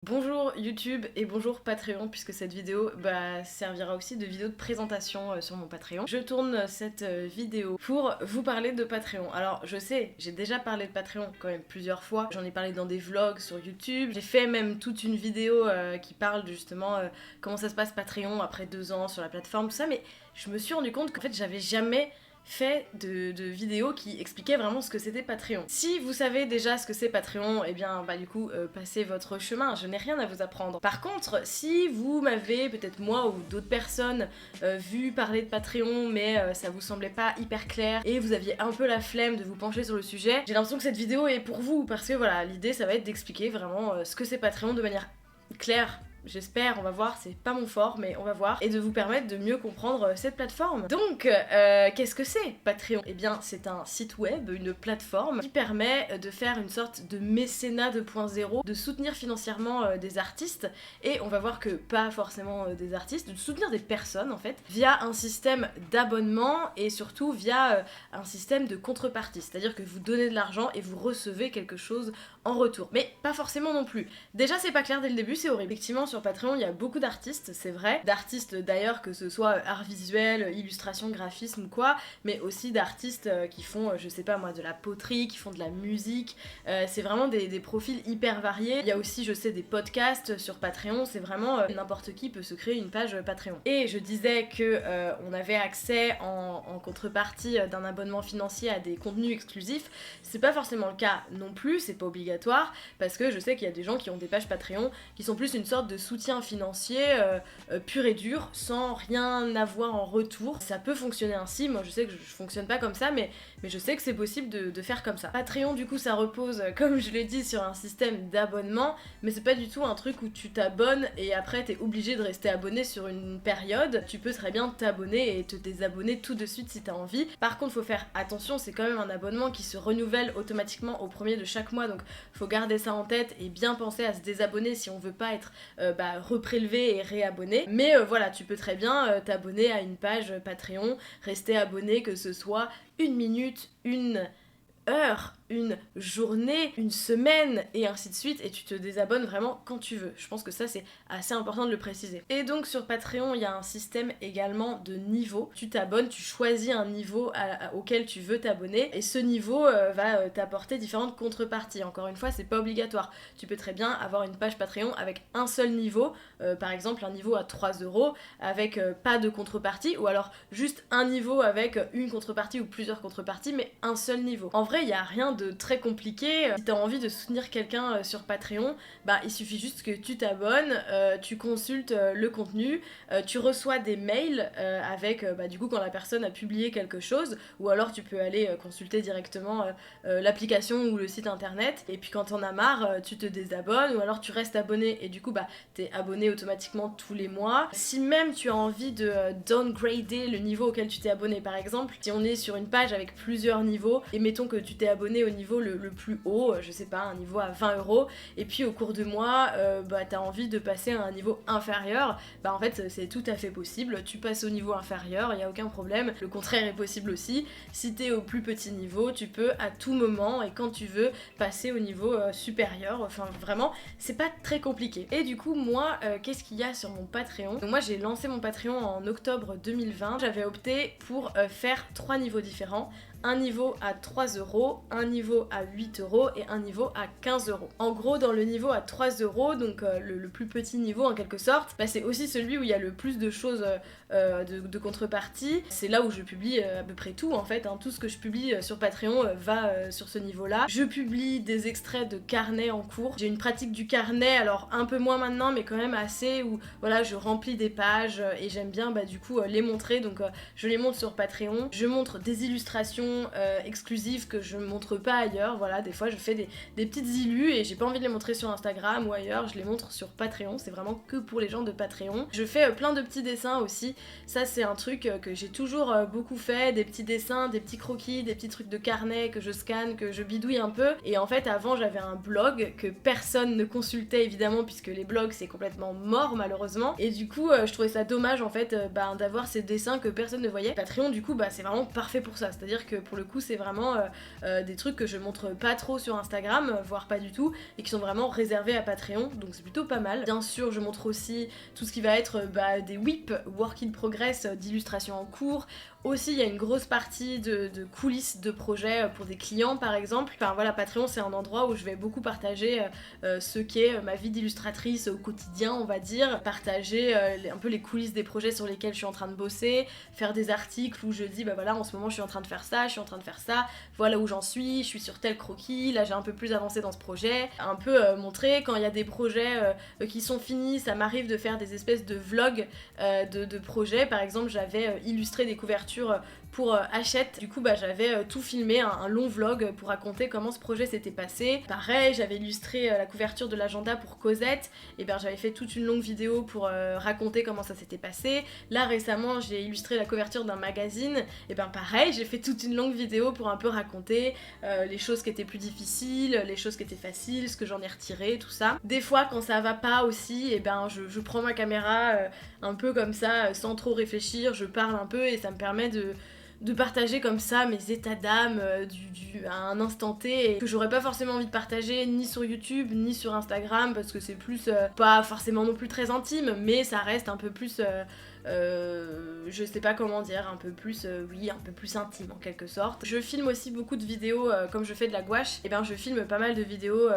Bonjour YouTube et bonjour Patreon, puisque cette vidéo servira aussi de vidéo de présentation sur mon Patreon. Je tourne cette vidéo pour vous parler de Patreon. Alors je sais, j'ai déjà parlé de Patreon quand même plusieurs fois, j'en ai parlé dans des vlogs sur YouTube, j'ai fait même toute une vidéo qui parle de justement comment ça se passe Patreon après 2 ans sur la plateforme, tout ça, mais je me suis rendu compte qu'en fait j'avais jamais fait de vidéos qui expliquaient vraiment ce que c'était Patreon. Si vous savez déjà ce que c'est Patreon, et bien du coup passez votre chemin, je n'ai rien à vous apprendre. Par contre, si vous m'avez, peut-être moi ou d'autres personnes, vu parler de Patreon mais ça vous semblait pas hyper clair et vous aviez un peu la flemme de vous pencher sur le sujet, j'ai l'impression que cette vidéo est pour vous parce que voilà, l'idée ça va être d'expliquer vraiment ce que c'est Patreon de manière claire. J'espère, on va voir, c'est pas mon fort, mais on va voir, et de vous permettre de mieux comprendre cette plateforme. Donc, qu'est-ce que c'est Patreon? Eh bien, c'est un site web, une plateforme qui permet de faire une sorte de mécénat 2.0, de soutenir financièrement des artistes, et on va voir que pas forcément des artistes, de soutenir des personnes en fait, via un système d'abonnement et surtout via un système de contrepartie, c'est-à-dire que vous donnez de l'argent et vous recevez quelque chose en retour. Mais pas forcément non plus. Déjà, c'est pas clair dès le début, c'est horrible. Effectivement, sur Patreon, il y a beaucoup d'artistes, c'est vrai. D'artistes d'ailleurs, que ce soit art visuel, illustration, graphisme ou quoi, mais aussi d'artistes qui font, je sais pas moi, de la poterie, qui font de la musique. C'est vraiment des profils hyper variés. Il y a aussi, je sais, des podcasts sur Patreon. C'est vraiment n'importe qui peut se créer une page Patreon. Et je disais que on avait accès en contrepartie d'un abonnement financier à des contenus exclusifs. C'est pas forcément le cas non plus, c'est pas obligatoire, parce que je sais qu'il y a des gens qui ont des pages Patreon qui sont plus une sorte de soutien financier pur et dur, sans rien avoir en retour. Ça peut fonctionner ainsi, moi je sais que je fonctionne pas comme ça, mais je sais que c'est possible de faire comme ça. Patreon du coup ça repose, comme je l'ai dit, sur un système d'abonnement, mais c'est pas du tout un truc où tu t'abonnes et après t'es obligé de rester abonné sur une période. Tu peux très bien t'abonner et te désabonner tout de suite si t'as envie. Par contre faut faire attention, c'est quand même un abonnement qui se renouvelle automatiquement au premier de chaque mois, donc faut garder ça en tête et bien penser à se désabonner si on veut pas être reprélevé et réabonné. Mais voilà, tu peux très bien t'abonner à une page Patreon, rester abonné, que ce soit 1 minute, 1 heure, 1 journée, 1 semaine et ainsi de suite, et tu te désabonnes vraiment quand tu veux. Je pense que ça c'est assez important de le préciser. Et donc sur Patreon il y a un système également de niveau. Tu t'abonnes, tu choisis un niveau auquel tu veux t'abonner et ce niveau va t'apporter différentes contreparties. Encore une fois, c'est pas obligatoire. Tu peux très bien avoir une page Patreon avec un seul niveau, par exemple un niveau à 3€ avec pas de contrepartie, ou alors juste un niveau avec une contrepartie ou plusieurs contreparties mais un seul niveau. En vrai il y a rien de très compliqué. Si t'as envie de soutenir quelqu'un sur Patreon, il suffit juste que tu t'abonnes, tu consultes le contenu, tu reçois des mails avec du coup quand la personne a publié quelque chose, ou alors tu peux aller consulter directement l'application ou le site internet, et puis quand t'en as marre, tu te désabonnes, ou alors tu restes abonné et du coup t'es abonné automatiquement tous les mois. Si même tu as envie de downgrader le niveau auquel tu t'es abonné, par exemple, si on est sur une page avec plusieurs niveaux, et mettons que tu t'es abonné au niveau le plus haut, je sais pas, un niveau à 20€, et puis au cours de mois, t'as envie de passer à un niveau inférieur, en fait c'est tout à fait possible, tu passes au niveau inférieur, il y a aucun problème, le contraire est possible aussi. Si t'es au plus petit niveau, tu peux à tout moment et quand tu veux passer au niveau supérieur, enfin vraiment c'est pas très compliqué. Et du coup moi, qu'est-ce qu'il y a sur mon Patreon? Donc moi j'ai lancé mon Patreon en octobre 2020, j'avais opté pour faire 3 niveaux différents. Un niveau à 3€, un niveau à 8€ et un niveau à 15€. En gros, dans le niveau à 3€, donc le plus petit niveau en quelque sorte, c'est aussi celui où il y a le plus de choses de contrepartie. C'est là où je publie à peu près tout en fait, hein. Tout ce que je publie sur Patreon va sur ce niveau-là. Je publie des extraits de carnet en cours. J'ai une pratique du carnet, alors un peu moins maintenant, mais quand même assez, où voilà, je remplis des pages et j'aime bien du coup les montrer, donc je les montre sur Patreon. Je montre des illustrations exclusives que je montre pas ailleurs, voilà, des fois je fais des petites illus et j'ai pas envie de les montrer sur Instagram ou ailleurs, je les montre sur Patreon, c'est vraiment que pour les gens de Patreon. Je fais plein de petits dessins aussi, ça c'est un truc que j'ai toujours beaucoup fait, des petits dessins, des petits croquis, des petits trucs de carnet que je scanne, que je bidouille un peu. Et en fait avant j'avais un blog que personne ne consultait évidemment, puisque les blogs c'est complètement mort malheureusement, et du coup je trouvais ça dommage en fait d'avoir ces dessins que personne ne voyait. Patreon du coup c'est vraiment parfait pour ça, c'est à dire que que pour le coup c'est vraiment des trucs que je montre pas trop sur Instagram, voire pas du tout, et qui sont vraiment réservés à Patreon, donc c'est plutôt pas mal. Bien sûr je montre aussi tout ce qui va être des WIP, Work in Progress, d'illustration en cours. Aussi il y a une grosse partie de coulisses de projets pour des clients par exemple. Enfin voilà, Patreon c'est un endroit où je vais beaucoup partager ce qu'est ma vie d'illustratrice au quotidien, on va dire, partager un peu les coulisses des projets sur lesquels je suis en train de bosser, faire des articles où je dis bah voilà en ce moment je suis en train de faire ça, je suis en train de faire ça, voilà où j'en suis, je suis sur tel croquis, là j'ai un peu plus avancé dans ce projet, un peu montrer quand il y a des projets qui sont finis. Ça m'arrive de faire des espèces de vlogs de projets. Par exemple j'avais illustré des couvertures pour Hachette, du coup bah j'avais tout filmé, un long vlog pour raconter comment ce projet s'était passé. Pareil, j'avais illustré la couverture de l'agenda pour Cosette, et ben j'avais fait toute une longue vidéo pour raconter comment ça s'était passé. Là récemment j'ai illustré la couverture d'un magazine, et ben pareil j'ai fait toute une longue vidéo pour un peu raconter les choses qui étaient plus difficiles, les choses qui étaient faciles, ce que j'en ai retiré, tout ça. Des fois quand ça va pas aussi, et ben je prends ma caméra un peu comme ça, sans trop réfléchir, je parle un peu et ça me permet de partager comme ça mes états d'âme à un instant T, et que j'aurais pas forcément envie de partager ni sur YouTube ni sur Instagram parce que c'est plus pas forcément non plus très intime, mais ça reste un peu plus je sais pas comment dire, un peu plus oui, un peu plus intime en quelque sorte. Je filme aussi beaucoup de vidéos comme je fais de la gouache, et ben je filme pas mal de vidéos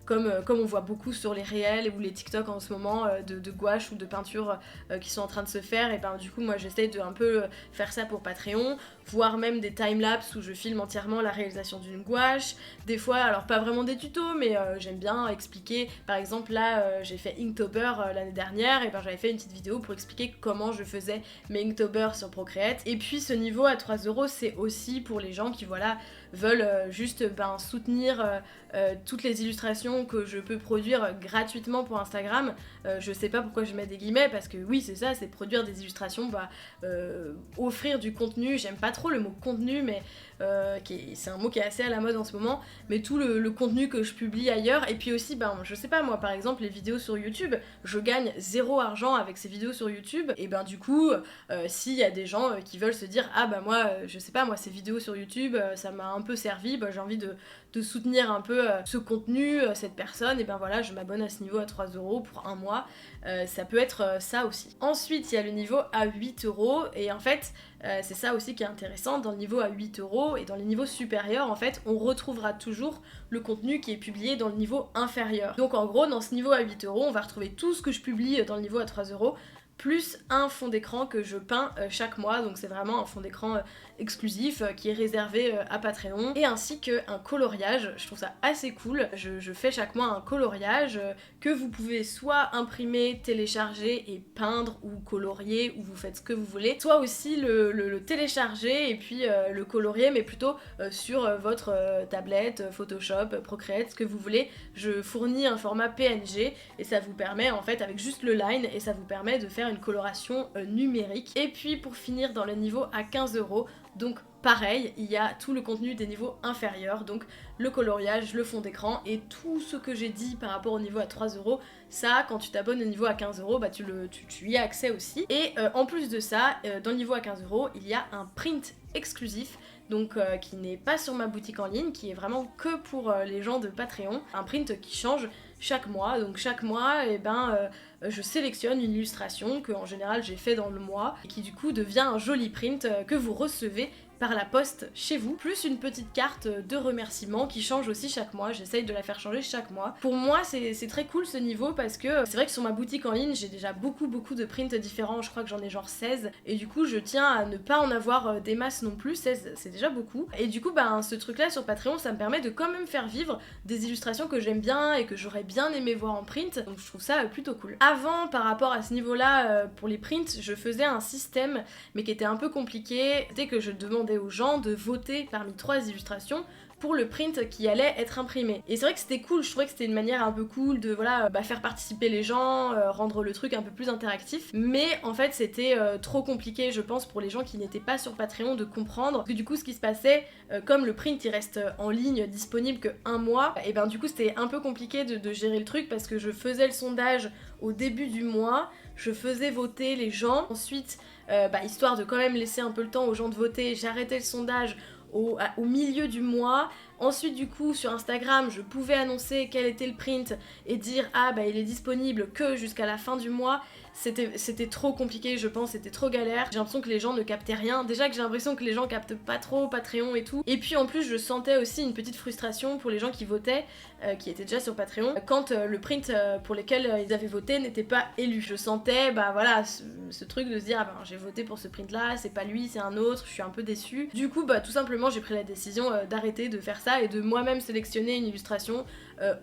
comme on voit beaucoup sur les réels ou les TikTok en ce moment, de gouache ou de peinture qui sont en train de se faire, et ben du coup moi j'essaye de un peu faire ça pour Patreon, voire même des timelapses où je filme entièrement la réalisation d'une gouache. Des fois, alors pas vraiment des tutos, mais j'aime bien expliquer. Par exemple là j'ai fait Inktober l'année dernière, et ben j'avais fait une petite vidéo pour expliquer comment je faisais mes Inktober sur Procreate. Et puis ce niveau à 3€ c'est aussi pour les gens qui voilà veulent juste soutenir toutes les illustrations que je peux produire gratuitement pour Instagram. Je sais pas pourquoi je mets des guillemets, parce que oui c'est ça, c'est produire des illustrations, offrir du contenu. J'aime pas trop le mot contenu, mais c'est un mot qui est assez à la mode en ce moment, mais tout le contenu que je publie ailleurs. Et puis aussi je sais pas, moi par exemple les vidéos sur YouTube, je gagne 0 argent avec ces vidéos sur YouTube, et du coup s'il y a des gens qui veulent se dire ah bah moi je sais pas, moi ces vidéos sur YouTube ça m'a un peu servi, j'ai envie de soutenir un peu ce contenu, cette personne, et voilà je m'abonne à ce niveau à 3€ pour un mois. Ça peut être ça aussi. Ensuite il y a le niveau à 8€, et en fait c'est ça aussi qui est intéressant. Dans le niveau à 8€ et dans les niveaux supérieurs, en fait on retrouvera toujours le contenu qui est publié dans le niveau inférieur. Donc en gros dans ce niveau à 8€ on va retrouver tout ce que je publie dans le niveau à 3€, plus un fond d'écran que je peins chaque mois. Donc c'est vraiment un fond d'écran exclusif qui est réservé à Patreon, et ainsi qu'un coloriage. Je trouve ça assez cool. Je fais chaque mois un coloriage que vous pouvez soit imprimer, télécharger et peindre ou colorier, ou vous faites ce que vous voulez, soit aussi le télécharger et puis le colorier, mais plutôt sur votre tablette, Photoshop, Procreate, ce que vous voulez. Je fournis un format PNG et ça vous permet en fait, avec juste le line, et ça vous permet de faire une coloration numérique. Et puis pour finir dans le niveau à 15€, donc pareil, il y a tout le contenu des niveaux inférieurs, donc le coloriage, le fond d'écran et tout ce que j'ai dit par rapport au niveau à 3€, ça quand tu t'abonnes au niveau à 15€, tu y as accès aussi. Et en plus de ça, dans le niveau à 15€, il y a un print exclusif, donc qui n'est pas sur ma boutique en ligne, qui est vraiment que pour les gens de Patreon, un print qui change chaque mois. Donc chaque mois je sélectionne une illustration que en général j'ai fait dans le mois, et qui du coup devient un joli print que vous recevez par la poste chez vous, plus une petite carte de remerciement qui change aussi chaque mois. J'essaye de la faire changer chaque mois. Pour moi c'est très cool ce niveau, parce que c'est vrai que sur ma boutique en ligne j'ai déjà beaucoup de prints différents, je crois que j'en ai genre 16, et du coup je tiens à ne pas en avoir des masses non plus. 16 c'est déjà beaucoup, et du coup ce truc là sur Patreon ça me permet de quand même faire vivre des illustrations que j'aime bien et que j'aurais bien aimé voir en print, donc je trouve ça plutôt cool. Avant, par rapport à ce niveau là, pour les prints je faisais un système mais qui était un peu compliqué. C'était que je demandais aux gens de voter parmi 3 illustrations pour le print qui allait être imprimé. Et c'est vrai que c'était cool, je trouvais que c'était une manière un peu cool de voilà, faire participer les gens, rendre le truc un peu plus interactif. Mais en fait c'était trop compliqué je pense pour les gens qui n'étaient pas sur Patreon de comprendre. Parce que du coup ce qui se passait, comme le print il reste en ligne disponible que un mois, et ben du coup c'était un peu compliqué de gérer le truc parce que je faisais le sondage au début du mois, je faisais voter les gens, ensuite histoire de quand même laisser un peu le temps aux gens de voter, j'arrêtais le sondage au milieu du mois. Ensuite du coup sur Instagram je pouvais annoncer quel était le print et dire ah bah il est disponible que jusqu'à la fin du mois. C'était trop compliqué je pense, c'était trop galère. J'ai l'impression que les gens ne captaient rien. Déjà que j'ai l'impression que les gens captent pas trop Patreon et tout. Et puis en plus je sentais aussi une petite frustration pour les gens qui votaient, qui étaient déjà sur Patreon, quand le print pour lesquels ils avaient voté n'était pas élu. Je sentais bah voilà ce truc de se dire ah ben j'ai voté pour ce print là, c'est pas lui, c'est un autre, je suis un peu déçue. Du coup bah tout simplement j'ai pris la décision d'arrêter de faire ça et de moi-même sélectionner une illustration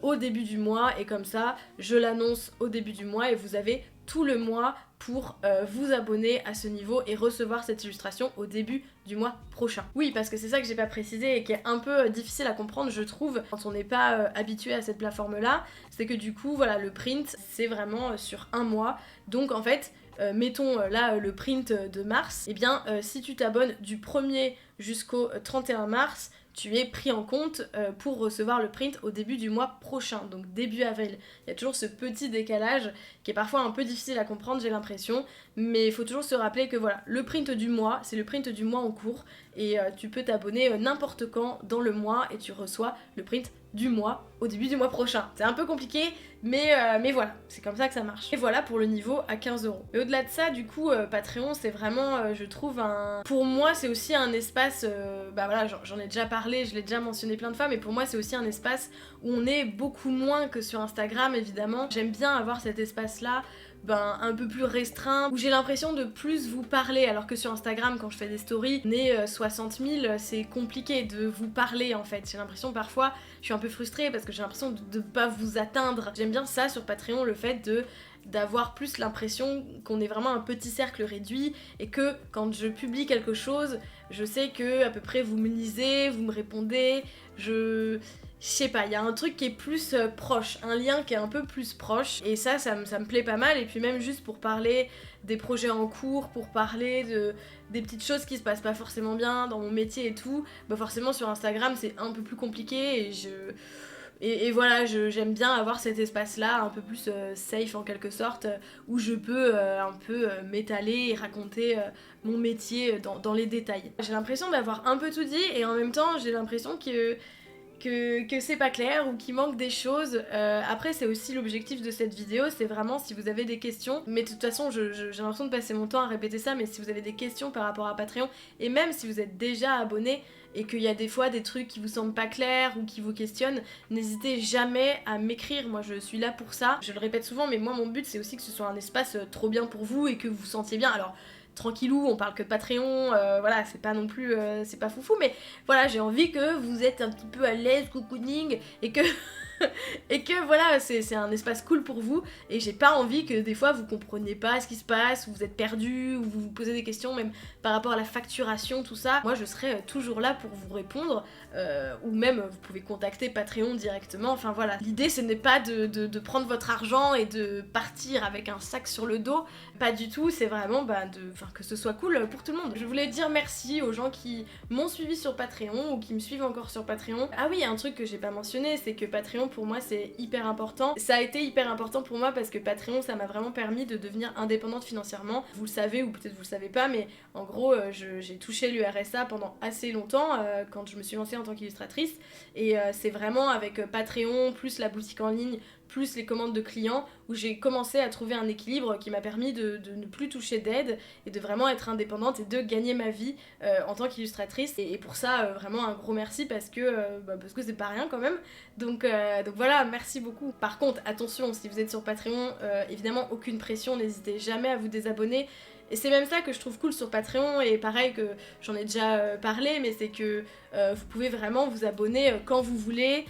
au début du mois, et comme ça je l'annonce au début du mois et vous avez tout le mois pour vous abonner à ce niveau et recevoir cette illustration au début du mois prochain. Oui, parce que c'est ça que j'ai pas précisé et qui est un peu difficile à comprendre je trouve quand on n'est pas habitué à cette plateforme là, c'est que du coup voilà le print c'est vraiment sur un mois, donc en fait mettons là le print de mars, et bien si tu t'abonnes du 1er jusqu'au 31 mars, tu es pris en compte pour recevoir le print au début du mois prochain, donc début avril. Il y a toujours ce petit décalage qui est parfois un peu difficile à comprendre, j'ai l'impression, mais il faut toujours se rappeler que voilà, le print du mois, c'est le print du mois en cours, et tu peux t'abonner n'importe quand dans le mois et tu reçois le print du mois au début du mois prochain. C'est un peu compliqué, mais voilà, c'est comme ça que ça marche. Et voilà pour le niveau à 15 €. Et au-delà de ça, du coup, Patreon, c'est vraiment, je trouve, pour moi, c'est aussi un espace, bah voilà, j'en ai déjà parlé, je l'ai déjà mentionné plein de fois, mais pour moi, c'est aussi un espace où on est beaucoup moins que sur Instagram, évidemment. J'aime bien avoir cet espace-là, un peu plus restreint, où j'ai l'impression de plus vous parler, alors que sur Instagram quand je fais des stories, on est 60 000, c'est compliqué de vous parler en fait. J'ai l'impression parfois, je suis un peu frustrée parce que j'ai l'impression de pas vous atteindre. J'aime bien ça sur Patreon, le fait d'avoir plus l'impression qu'on est vraiment un petit cercle réduit et que quand je publie quelque chose, je sais que à peu près vous me lisez, vous me répondez, je sais pas, il y a un truc qui est plus proche, un lien qui est un peu plus proche, et ça me plaît pas mal. Et puis même juste pour parler des projets en cours, pour parler des petites choses qui se passent pas forcément bien dans mon métier et tout, bah forcément sur Instagram c'est un peu plus compliqué, et voilà, j'aime bien avoir cet espace-là, un peu plus safe en quelque sorte, où je peux un peu m'étaler et raconter mon métier dans les détails. J'ai l'impression d'avoir un peu tout dit, et en même temps j'ai l'impression que c'est pas clair ou qu'il manque des choses. Après c'est aussi l'objectif de cette vidéo, c'est vraiment si vous avez des questions, mais de toute façon j'ai l'impression de passer mon temps à répéter ça, mais si vous avez des questions par rapport à Patreon, et même si vous êtes déjà abonné et qu'il y a des fois des trucs qui vous semblent pas clairs ou qui vous questionnent, n'hésitez jamais à m'écrire, moi je suis là pour ça. Je le répète souvent, mais moi mon but c'est aussi que ce soit un espace trop bien pour vous et que vous vous sentiez bien. Alors tranquillou, on parle que de Patreon, voilà, c'est pas non plus, c'est pas foufou, mais voilà, j'ai envie que vous êtes un petit peu à l'aise, cocooning, et que et que voilà, c'est un espace cool pour vous, et j'ai pas envie que des fois vous compreniez pas ce qui se passe, ou vous êtes perdu, ou vous vous posez des questions même par rapport à la facturation, tout ça. Moi je serai toujours là pour vous répondre, ou même vous pouvez contacter Patreon directement, enfin voilà. L'idée ce n'est pas de prendre votre argent et de partir avec un sac sur le dos, pas du tout, c'est vraiment que ce soit cool pour tout le monde. Je voulais dire merci aux gens qui m'ont suivi sur Patreon ou qui me suivent encore sur Patreon. Ah oui, un truc que j'ai pas mentionné, c'est que Patreon pour moi c'est hyper important. Ça a été hyper important pour moi parce que Patreon ça m'a vraiment permis de devenir indépendante financièrement. Vous le savez ou peut-être vous le savez pas, mais en gros j'ai touché l'URSSAF pendant assez longtemps quand je me suis lancée en tant qu'illustratrice, et c'est vraiment avec Patreon plus la boutique en ligne plus les commandes de clients où j'ai commencé à trouver un équilibre qui m'a permis de ne plus toucher d'aide et de vraiment être indépendante et de gagner ma vie en tant qu'illustratrice, et pour ça vraiment un gros merci parce que c'est pas rien quand même, donc voilà, merci beaucoup. Par contre attention, si vous êtes sur Patreon, évidemment aucune pression, n'hésitez jamais à vous désabonner. Et c'est même ça que je trouve cool sur Patreon, et pareil que j'en ai déjà parlé, mais c'est que vous pouvez vraiment vous abonner quand vous voulez,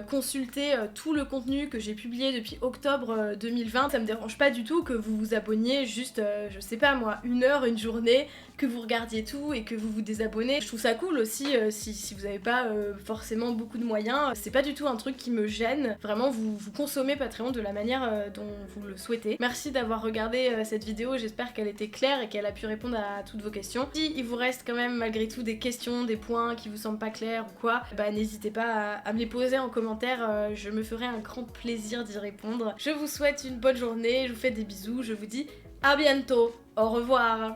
consulter tout le contenu que j'ai publié depuis octobre 2020. Ça me dérange pas du tout que vous vous abonniez juste, je sais pas moi, 1 heure, une journée, que vous regardiez tout et que vous vous désabonnez. Je trouve ça cool aussi si vous avez pas forcément beaucoup de moyens. C'est pas du tout un truc qui me gêne. Vraiment, vous consommez Patreon de la manière dont vous le souhaitez. Merci d'avoir regardé cette vidéo, j'espère qu'elle était claire et qu'elle a pu répondre à toutes vos questions. Si il vous reste quand même malgré tout des questions, des points qui vous semblent pas clairs ou quoi, bah n'hésitez pas à me les poser en commentaire, je me ferai un grand plaisir d'y répondre. Je vous souhaite une bonne journée, je vous fais des bisous, je vous dis à bientôt, au revoir.